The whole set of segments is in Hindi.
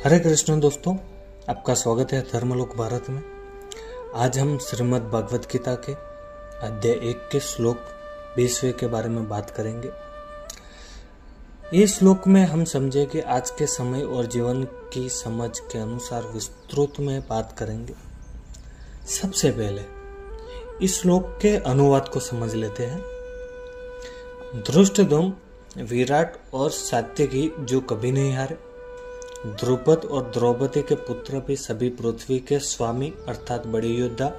हरे कृष्ण दोस्तों, आपका स्वागत है धर्मलोक भारत में। आज हम श्रीमद् भगवत गीता के अध्याय 1 के श्लोक 20वें के बारे में बात करेंगे। इस श्लोक में हम समझे कि आज के समय और जीवन की समझ के अनुसार विस्तृत में बात करेंगे। सबसे पहले इस श्लोक के अनुवाद को समझ लेते हैं। धृष्टद्युम्न, विराट और सात्यकी जो कभी नहीं हारे, द्रुपद और द्रौपदी के पुत्र भी सभी पृथ्वी के स्वामी अर्थात बड़े योद्धा,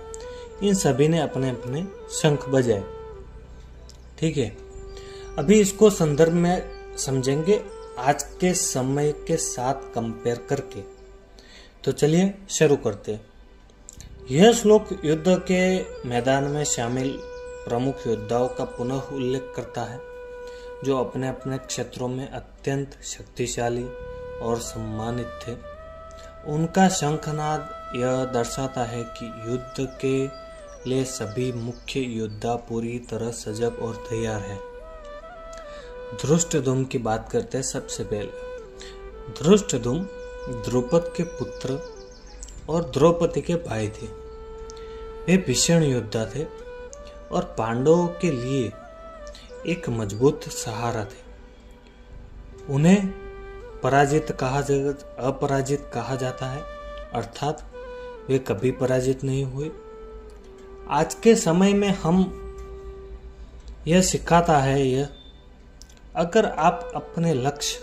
इन सभी ने अपने अपने शंख बजाए। ठीक है, अभी इसको संदर्भ में समझेंगे आज के समय के साथ कंपेयर करके। तो चलिए शुरू करते हैं। यह श्लोक युद्ध के मैदान में शामिल प्रमुख योद्धाओं का पुनः उल्लेख करता है, जो अपने अपने क्षेत्रों में अत्यंत शक्तिशाली और सम्मानित थे। उनका शंखनाद यह दर्शाता है कि युद्ध के लिए सभी मुख्य योद्धा पूरी तरह सजग और तैयार हैं। धृष्टद्युम्न की बात करते हैं। सबसे पहले धृष्टद्युम्न द्रुपद के पुत्र और द्रौपदी के भाई थे। वे भीषण योद्धा थे और पांडवों के लिए एक मजबूत सहारा थे। उन्हें अपराजित कहा जाता है, अर्थात वे कभी पराजित नहीं हुए। आज के समय में हम यह सिखाता है अगर आप अपने लक्ष्य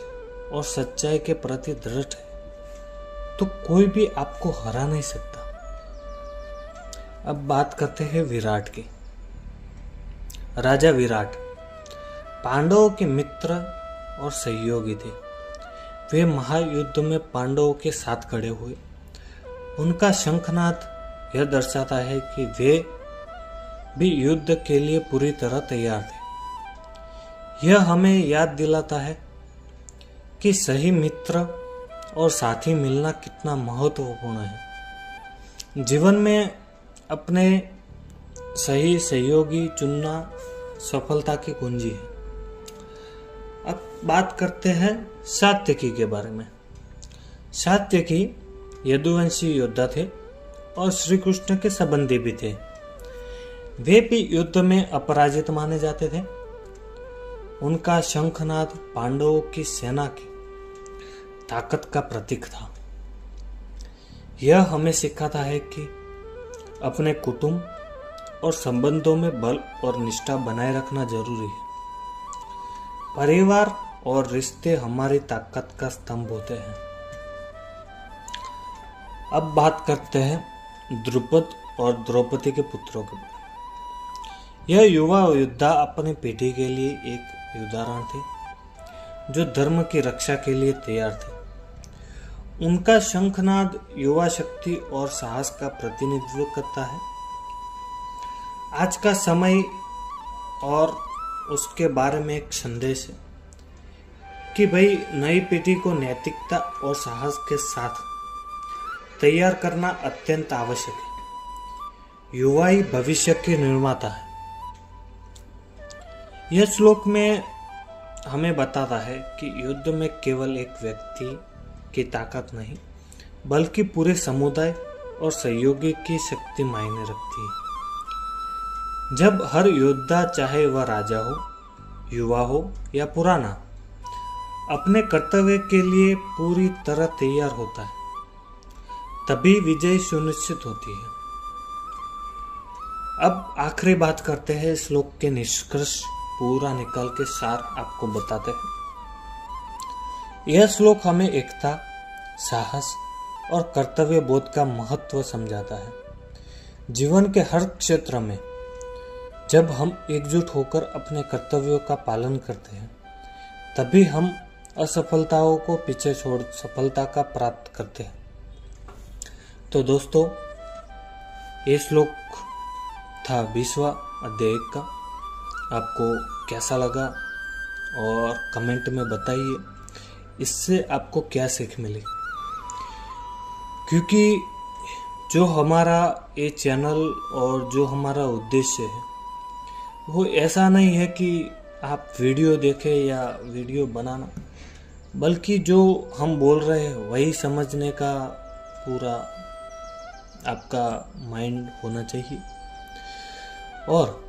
और सच्चाई के प्रति दृढ़ हैं तो कोई भी आपको हरा नहीं सकता। अब बात करते हैं विराट की। राजा विराट पांडवों के मित्र और सहयोगी थे। वे महायुद्ध में पांडवों के साथ खड़े हुए। उनका शंखनाद यह दर्शाता है कि वे भी युद्ध के लिए पूरी तरह तैयार थे। यह हमें याद दिलाता है कि सही मित्र और साथी मिलना कितना महत्वपूर्ण है। जीवन में अपने सही सहयोगी चुनना सफलता की कुंजी है। अब बात करते हैं सात्यकी के बारे में। सात्यकी यदुवंशी योद्धा थे और श्री कृष्ण के संबंधी भी थे। वे भी युद्ध में अपराजित माने जाते थे। उनका शंखनाद पांडवों की सेना की ताकत का प्रतीक था। यह हमें सिखाता है कि अपने कुटुंब और संबंधों में बल और निष्ठा बनाए रखना जरूरी है। परिवार और रिश्ते हमारी ताकत का स्तंभ होते हैं। अब बात करते हैं द्रुपद और द्रौपदी के पुत्रों के बारे में। यह युवा योद्धा अपनी पीढ़ी के लिए एक उदाहरण थे, जो धर्म की रक्षा के लिए तैयार थे। उनका शंखनाद युवा शक्ति और साहस का प्रतिनिधित्व करता है। आज का समय और उसके बारे में एक संदेश है कि भाई नई पीढ़ी को नैतिकता और साहस के साथ तैयार करना अत्यंत आवश्यक है। युवा ही भविष्य के निर्माता है। यह श्लोक में हमें बताता है कि युद्ध में केवल एक व्यक्ति की ताकत नहीं, बल्कि पूरे समुदाय और सहयोगी की शक्ति मायने रखती है। जब हर योद्धा, चाहे वह राजा हो, युवा हो या पुराना, अपने कर्तव्य के लिए पूरी तरह तैयार होता है, तभी विजय सुनिश्चित होती है। अब आखिरी बात करते हैं श्लोक के निष्कर्ष पूरा निकाल के सार आपको बताते हैं। यह श्लोक हमें एकता, साहस और कर्तव्य बोध का महत्व समझाता है। जीवन के हर क्षेत्र में जब हम एकजुट होकर अपने कर्तव्यों का पालन करते हैं, तभी हम असफलताओं को पीछे छोड़ सफलता का प्राप्त करते हैं। तो दोस्तों, ये श्लोक था 20वां अध्याय 1 का। आपको कैसा लगा और कमेंट में बताइए, इससे आपको क्या सीख मिली। क्योंकि जो हमारा ये चैनल और जो हमारा उद्देश्य है वो ऐसा नहीं है कि आप वीडियो देखें या वीडियो बनाना, बल्कि जो हम बोल रहे हैं वही समझने का पूरा आपका माइंड होना चाहिए। और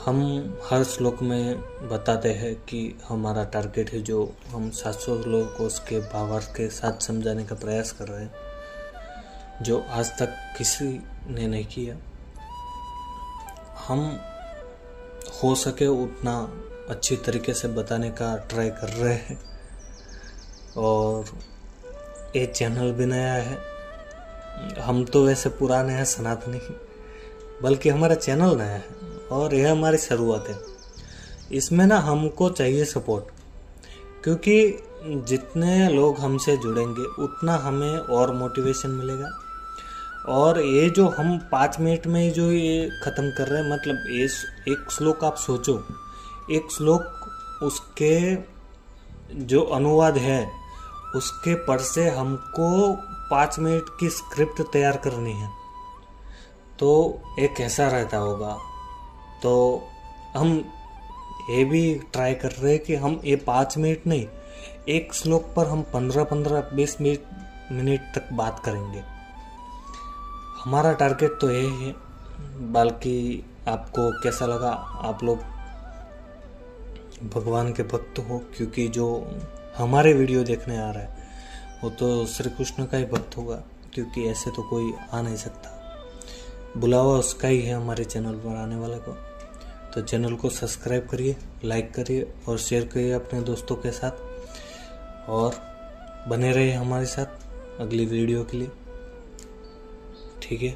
हम हर श्लोक में बताते हैं कि हमारा टारगेट है जो हम 700 लोगों को उसके भावार्थ के साथ समझाने का प्रयास कर रहे हैं, जो आज तक किसी ने नहीं किया। हम हो सके उतना अच्छी तरीके से बताने का ट्राई कर रहे हैं। और ये चैनल भी नया है, हम तो वैसे पुराने हैं सनातनी, बल्कि हमारा चैनल नया है और यह हमारी शुरुआत है। इसमें ना हमको चाहिए सपोर्ट, क्योंकि जितने लोग हमसे जुड़ेंगे उतना हमें और मोटिवेशन मिलेगा। और ये जो हम 5 मिनट में जो ये ख़त्म कर रहे हैं, मतलब ये एक श्लोक आप सोचो, एक श्लोक उसके जो अनुवाद है उसके पर से हमको 5 मिनट की स्क्रिप्ट तैयार करनी है, तो ये कैसा रहता होगा। तो हम ये भी ट्राई कर रहे हैं कि हम ये 5 मिनट नहीं, एक श्लोक पर हम 15-20 मिनट तक बात करेंगे। हमारा टारगेट तो ये है। बाकी आपको कैसा लगा, आप लोग भगवान के भक्त हो, क्योंकि जो हमारे वीडियो देखने आ रहा है वो तो श्री कृष्ण का ही भक्त होगा, क्योंकि ऐसे तो कोई आ नहीं सकता। बुलावा उसका ही है हमारे चैनल पर आने वाले को। तो चैनल को सब्सक्राइब करिए, लाइक करिए और शेयर करिए अपने दोस्तों के साथ, और बने रहिए हमारे साथ अगली वीडियो के लिए। ठीक है।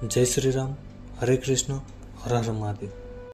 जय श्री राम, हरे कृष्ण, हर हर महादेव।